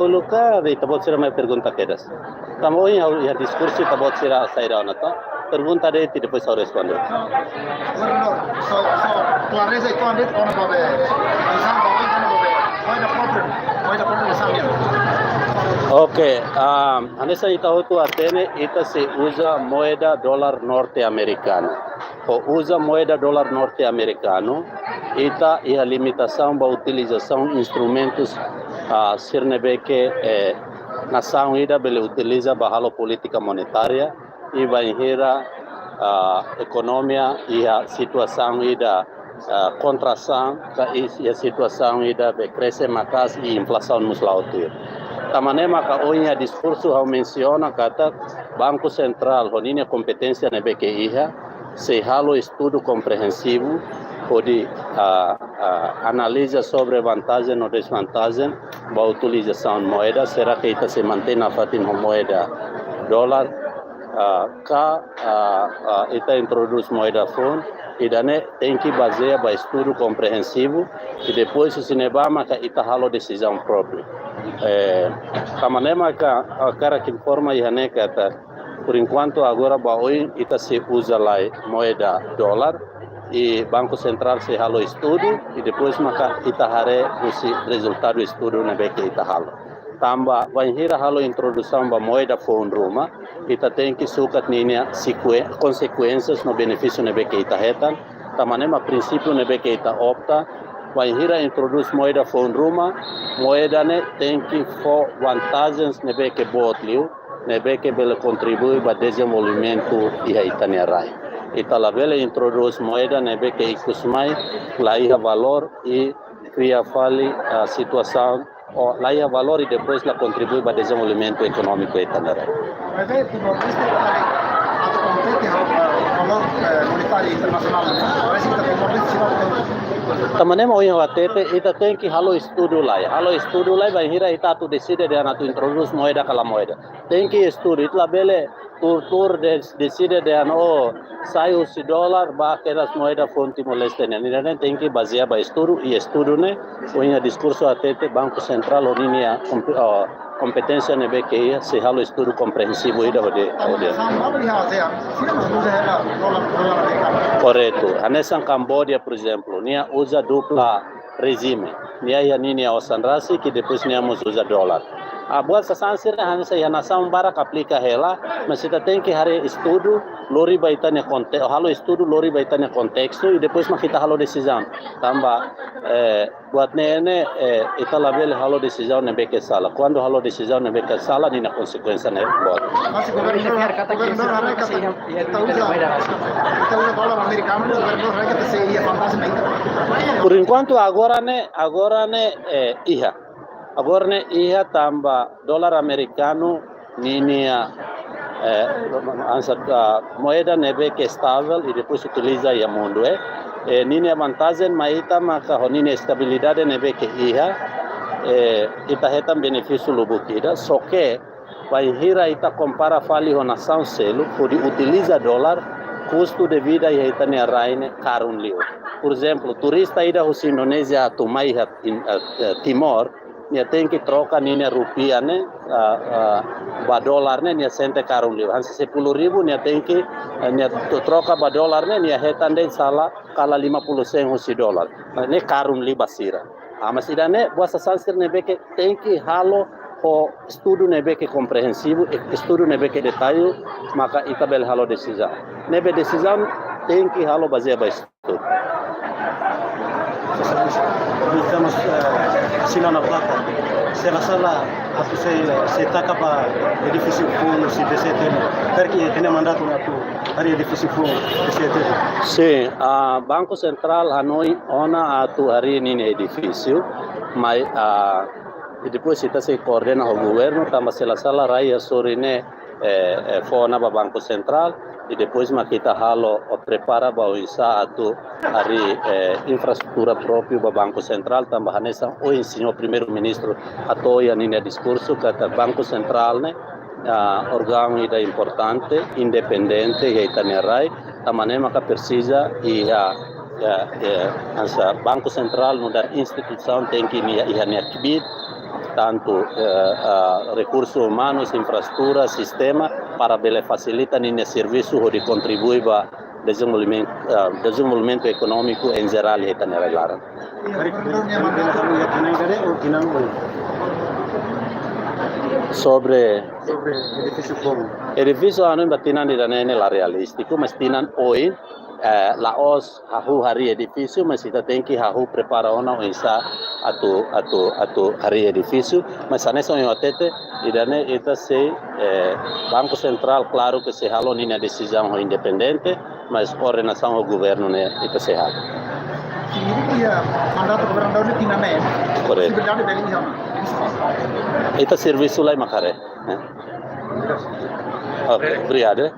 Luka, de tabot sira may pergunta kedas. Tamo ya diskursi tabot sira saira na to. Pergunta de ti depois eu respondo. Clareza itu andit kono babe. Isang babe kono babe. Why the problem is here? Okay, anessa itahu tu atene ita se usa moeda dólar norte-americano. O usa moeda dólar norte-americano, ita a limitação da utilização instrumentos sirnebeke nação ida bele utiliza bahalo política monetária e vai hira economia e a situação ida contração e a situação ida be cresce mais e inflação nos lautir. Tamanema ka onya discurso ao menciona kata Banco Central honina competência nebeke iha se halo estudo comprehensivo onde analisa sobre vantagem ou desvantagem da utilização de moeda, será que ita se mantém na fatin moeda dólar, ita introduz moeda fundo, e daí tem que basear para estudo compreensivo e depois se nebama que ita halo decisão própria. Tamanema ka cara que informa ihane kata por enquanto agora baoi ita se usa lá moeda dólar e Banco Central se halo estudo e depois maka ita hare o resultado do estudo na beke ita halo. Tamba vai hira halo introdução da moeda fundo ruma ita tem que sukat ninia consequências no benefício na beke ita hetan. Tamanema princípio na beke ita opta vai hira introduz moeda fundo ruma moeda ne tem que for vantagens na beke botliu na beke bele contribui para desenvolvimento e itania rai. Ita la vele introduz moeda nebe que ikusmai laia valor e cria fali a situação ou laia valor e depois la contribui para desenvolvimento econômico e tanara. Mas é tipo a compete ao valor monetário internacional. Parece que tem uma Tamanema o atete ita tem que halo estudo lá vai hira ita tu decide de ana tu introduz moeda kala moeda. Tem que estudo itla bele tur decide de ano saiu se dólar ba keras moeda fonte moleste ne nene tem que basear ba estudo e estudo ne o discurso atete Banco Central oninia competência ne beke se halo estudo compreensivo ida ode correto anessa Cambodia por exemplo nia usa dupla regime nia ya nini a osanrasi que depois niamos usa dólar. A boa sansir hansa ya nação barak aplica ela, mas você tem que hare estudo lori baitane contexto, halo estudo lori baitane contexto e depois makita halo decisão. Tamba buat nene ita label halo decisão ne beke sala. Quando halo decisão ne beke sala ni na consequência ne bot. Mas governador kata que usa dólar americano, governador kata se ia fantasma. Por enquanto agora ne iha. Agora ne iha tamba dólar americano ninia moeda nebe que estável e depois utiliza a mundo ninia vantagem maita maka honine estabilidade nebe que iha ita hetam benefício lubukida só que vai hira ita compara fali ho nação selo por utiliza dólar custo de vida e ita ne raine karun liu. Por exemplo, turista ida ho Indonésia tu mai Timor nia tem que troca nia rupiah ne ba dólar ne nia sente karun liu. Hansi 10.000 nia tem que nia troca ba dólar ne nia hetande sala kala 50 sen hosi dólar. Ne karun li basira. Mas ida ne boa sansir ne beke tem que halo o estudo nebe que compreensivo, estudo nebe que detalhe, maka itabel halo decisão. Nebe decisão tem que halo baseado em estudo. Estamos assinando a placa. Se la sala se taca para edifício fundo, se DCT, porque tem mandato na tua área edifício fundo, DCT. Sim, a Banco Central Hanoi ona a tua área nini edifício, mas e depois se coordena o governo, também se la sala raia sorine fona ba Banco Central e depois makita halo prepara ba isa atu ari infraestrutura próprio ba Banco Central também hanesa o ensinou primeiro-ministro atoia nini discurso que Banco Central ne órgão ida importante independente e itanerai tamane maka precisa e ansa Banco Central no dar instituição tem que ia akbit tanto recursos humanos, infraestrutura, sistema para bele facilita nesse serviço onde contribui para desenvolvimento econômico em geral e também lá. Hari bela kami ya tenang gade o ginang o Sobre edifício como edifício anu batinan di danene la realistico, mas tinan oi la os hahu hari edifício, mas kita tem que hahu prepara ona o isa atu hari edifício, mas anessa o atete idane ita se Banco Central claro que se halo nina decisão independente, mas ordenação ao governo né ita se halo. Significa que mandato governador di Tinamè Corretto. si vede bene diciamo. Ita serviço lá em Macaré. Ok, obrigado.